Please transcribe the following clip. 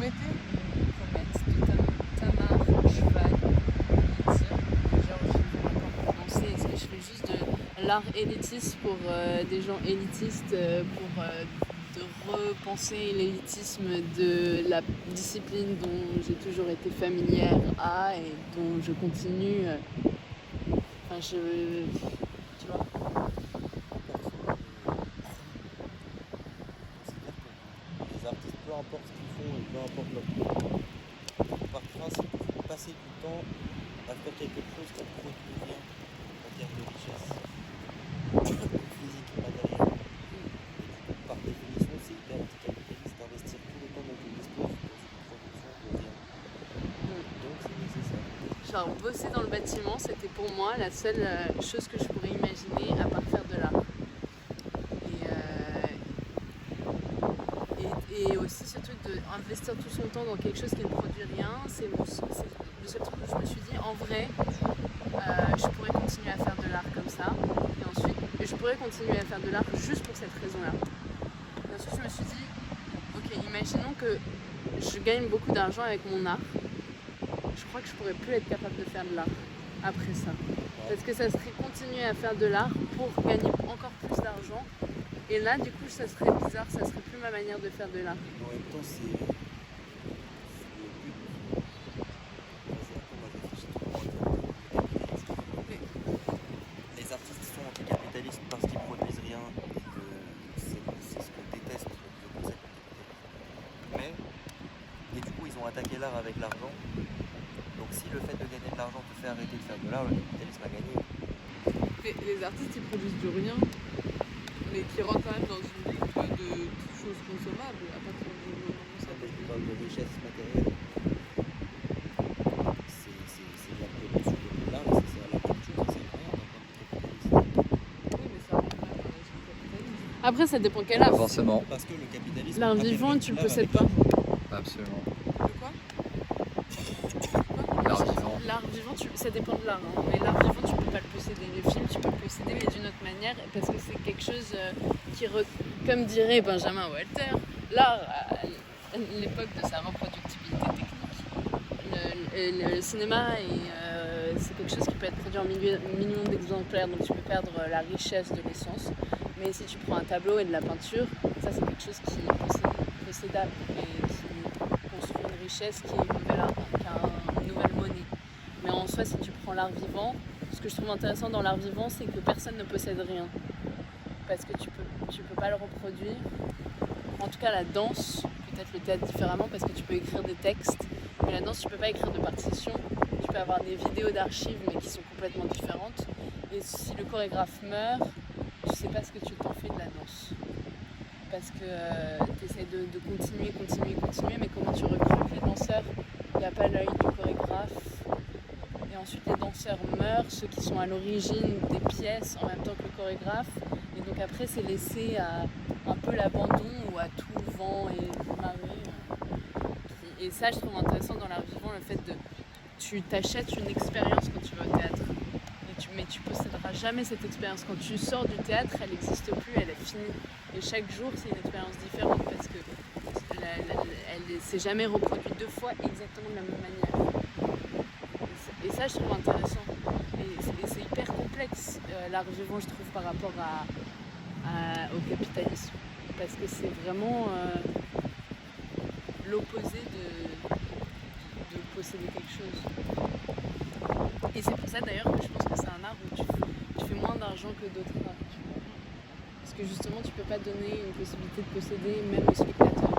Prométhée. Comète de Tamar Shvai Litz. Genre, je vais encore prononcer. Je fais juste de l'art élitiste pour des gens élitistes, pour de repenser l'élitisme de la discipline dont j'ai toujours été familière à et dont je continue. Enfin, tu vois. Les artistes, peu importe ce qu'ils font et peu importe leur produit, par principe, il faut passer du temps à faire quelque chose qui ne produit rien en termes de richesse physique, matérielle. Et du coup, par définition, c'est hyper anticapitaliste d'investir tout le temps dont on dispose dans une production de rien. Donc c'est nécessaire. Genre, bosser dans le bâtiment, c'était pour moi la seule chose que je pourrais imaginer à part faire de l'art. Et aussi ce truc d'investir tout son temps dans quelque chose qui ne produit rien, c'est le seul truc où je me suis dit, en vrai, je pourrais continuer à faire de l'art comme ça. Et ensuite, je pourrais continuer à faire de l'art juste pour cette raison-là. Et ensuite, je me suis dit, ok, imaginons que je gagne beaucoup d'argent avec mon art. Je crois que je pourrais plus être capable de faire de l'art après ça. Parce que ça serait continuer à faire de l'art pour gagner encore plus d'argent. Et là, du coup, ça serait bizarre, ça serait plus ma manière de faire de l'art. En même temps, c'est le but. Les artistes sont anticapitalistes parce qu'ils produisent rien et que c'est ce que déteste le concept du capitalisme. Et du coup, ils ont attaqué l'art avec l'argent. Donc si le fait de gagner de l'argent te fait arrêter de faire de l'art, le capitalisme a gagné. Les artistes, ils produisent du rien, mais qui rentrent quand même dans une boucle de choses consommables à partir du moment où ça Quand je devient. parle de richesse matérielle, c'est la production de l'art et c'est la culture qui sert à rien d'un point de vue capitaliste. Oui, mais ça rentre quand même dans le capitalisme. Après, ça dépend quel Pas art. forcément. Parce que le capitalisme. L'art appelle vivant, tu le l'art possèdes avec pas. l'argent. Absolument. De quoi? L'art vivant. L'art vivant, ça dépend de l'art. Mais l'art vivant, tu peux pas le posséder. Le film, tu peux le posséder, mais d'une autre manière, parce que c'est quelque chose comme dirait Benjamin Walter, l'art, à l'époque de sa reproductibilité technique, le cinéma, c'est quelque chose qui peut être produit en millions d'exemplaires, donc tu peux perdre la richesse de l'essence. Mais si tu prends un tableau et de la peinture, ça c'est quelque chose qui est possédable et qui construit une richesse qui a une nouvelle monnaie. Mais en soi, si tu prends l'art vivant, ce que je trouve intéressant dans l'art vivant, c'est que personne ne possède rien. Parce que tu peux pas le reproduire. En tout cas, la danse, peut-être le théâtre différemment, parce que tu peux écrire des textes. Mais la danse, tu peux pas écrire de partition. Tu peux avoir des vidéos d'archives, mais qui sont complètement différentes. Et si le chorégraphe meurt, tu sais pas ce que tu t'en fais de la danse. Parce que tu essaies de continuer, mais comment tu recrutes les danseurs? Il n'y a pas l'œil du chorégraphe. Et ensuite, les danseurs meurent, ceux qui sont à l'origine des pièces en même temps que le chorégraphe. Et donc après, c'est laissé à un peu l'abandon ou à tout vent et marée. Et ça, je trouve intéressant dans l'art vivant, le fait de... Tu t'achètes une expérience quand tu vas au théâtre. Mais tu posséderas jamais cette expérience. Quand tu sors du théâtre, elle n'existe plus, elle est finie. Et chaque jour, c'est une expérience différente parce que elle s'est jamais reproduite deux fois exactement de la même manière. Et ça, je trouve intéressant. Et c'est hyper complexe, l'art vivant, je trouve, par rapport au capitalisme. Parce que c'est vraiment l'opposé de posséder quelque chose. Et c'est pour ça d'ailleurs que je pense que c'est un art où tu fais moins d'argent que d'autres arts. Tu vois. Parce que justement, tu peux pas donner une possibilité de posséder même au spectateur.